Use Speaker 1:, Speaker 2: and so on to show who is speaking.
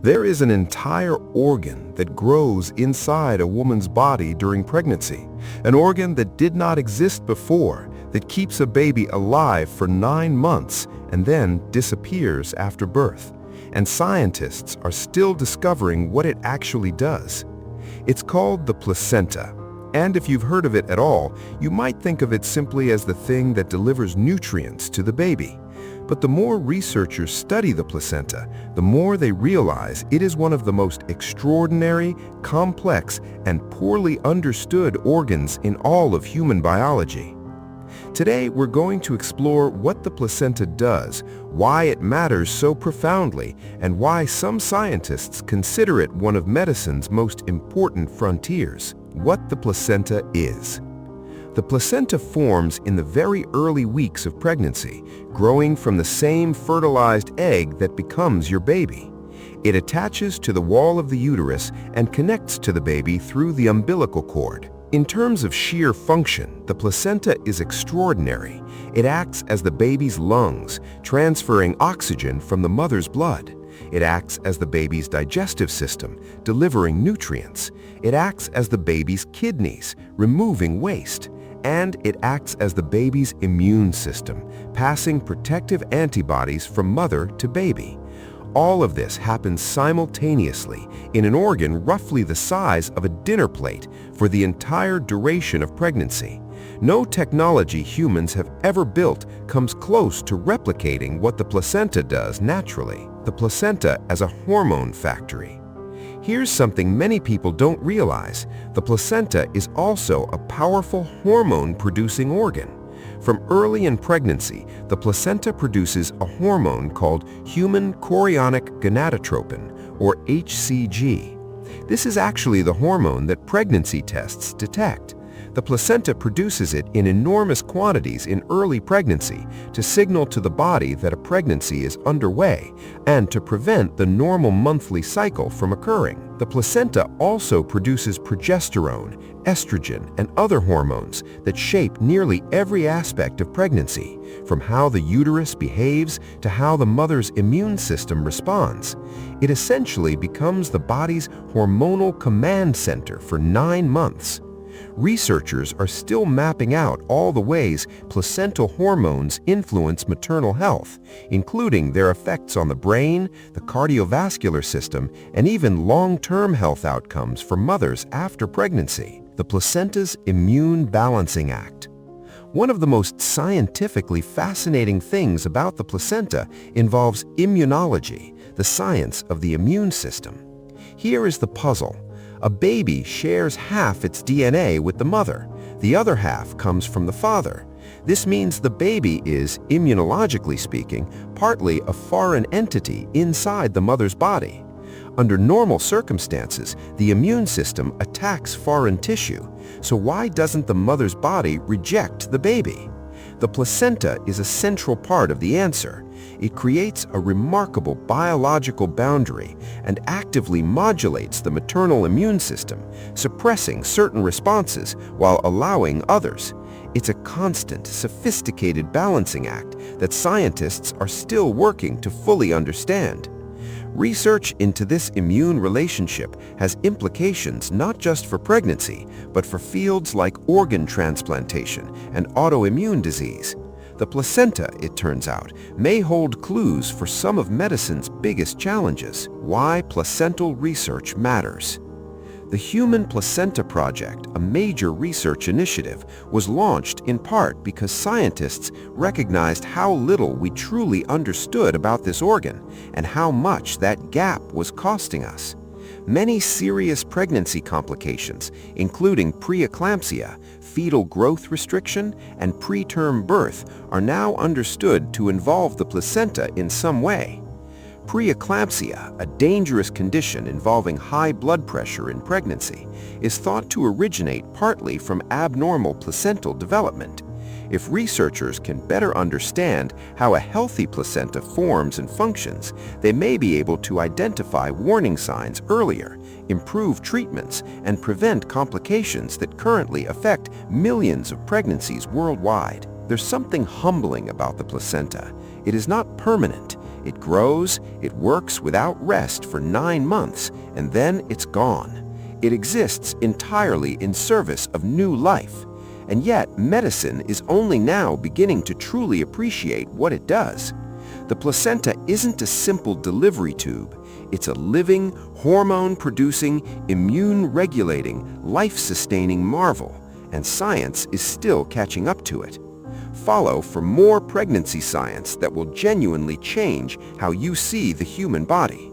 Speaker 1: There is an entire organ that grows inside a woman's body during pregnancy, an organ that did not exist before, that keeps a baby alive for 9 months and then disappears after birth. And scientists are still discovering what it actually does. It's called the placenta. And if you've heard of it at all, you might think of it simply as the thing that delivers nutrients to the baby. But the more researchers study the placenta, the more they realize it is one of the most extraordinary, complex, and poorly understood organs in all of human biology. Today, we're going to explore what the placenta does, why it matters so profoundly, and why some scientists consider it one of medicine's most important frontiers. What the placenta is. The placenta forms in the very early weeks of pregnancy, growing from the same fertilized egg that becomes your baby. It attaches to the wall of the uterus and connects to the baby through the umbilical cord. In terms of sheer function, the placenta is extraordinary. It acts as the baby's lungs, transferring oxygen from the mother's blood. It acts as the baby's digestive system, delivering nutrients. It acts as the baby's kidneys, removing waste. And it acts as the baby's immune system, passing protective antibodies from mother to baby. All of this happens simultaneously in an organ roughly the size of a dinner plate for the entire duration of pregnancy. No technology humans have ever built comes close to replicating what the placenta does naturally. The placenta as a hormone factory. Here's something many people don't realize. The placenta is also a powerful hormone-producing organ. From early in pregnancy, the placenta produces a hormone called human chorionic gonadotropin, or HCG. This is actually the hormone that pregnancy tests detect. The placenta produces it in enormous quantities in early pregnancy to signal to the body that a pregnancy is underway and to prevent the normal monthly cycle from occurring. The placenta also produces progesterone, estrogen, and other hormones that shape nearly every aspect of pregnancy, from how the uterus behaves to how the mother's immune system responds. It essentially becomes the body's hormonal command center for 9 months. Researchers are still mapping out all the ways placental hormones influence maternal health, including their effects on the brain, the cardiovascular system, and even long-term health outcomes for mothers after pregnancy. The placenta's immune balancing act. One of the most scientifically fascinating things about the placenta involves immunology, the science of the immune system. Here is the puzzle. A baby shares half its DNA with the mother. The other half comes from the father. This means the baby is, immunologically speaking, partly a foreign entity inside the mother's body. Under normal circumstances, the immune system attacks foreign tissue. So why doesn't the mother's body reject the baby? The placenta is a central part of the answer. It creates a remarkable biological boundary and actively modulates the maternal immune system, suppressing certain responses while allowing others. It's a constant, sophisticated balancing act that scientists are still working to fully understand. Research into this immune relationship has implications not just for pregnancy, but for fields like organ transplantation and autoimmune disease. The placenta, it turns out, may hold clues for some of medicine's biggest challenges. Why placental research matters. The Human Placenta Project, a major research initiative, was launched in part because scientists recognized how little we truly understood about this organ and how much that gap was costing us. Many serious pregnancy complications, including preeclampsia, fetal growth restriction, and preterm birth, are now understood to involve the placenta in some way. Preeclampsia, a dangerous condition involving high blood pressure in pregnancy, is thought to originate partly from abnormal placental development. If researchers can better understand how a healthy placenta forms and functions, they may be able to identify warning signs earlier, improve treatments, and prevent complications that currently affect millions of pregnancies worldwide. There's something humbling about the placenta. It is not permanent.
Speaker 2: It grows, it works without rest for 9 months, and then it's gone. It exists entirely in service of new life. And yet, medicine is only now beginning to truly appreciate what it does. The placenta isn't a simple delivery tube. It's a living, hormone-producing, immune-regulating, life-sustaining marvel, and science is still catching up to it. Follow for more pregnancy science that will genuinely change how you see the human body.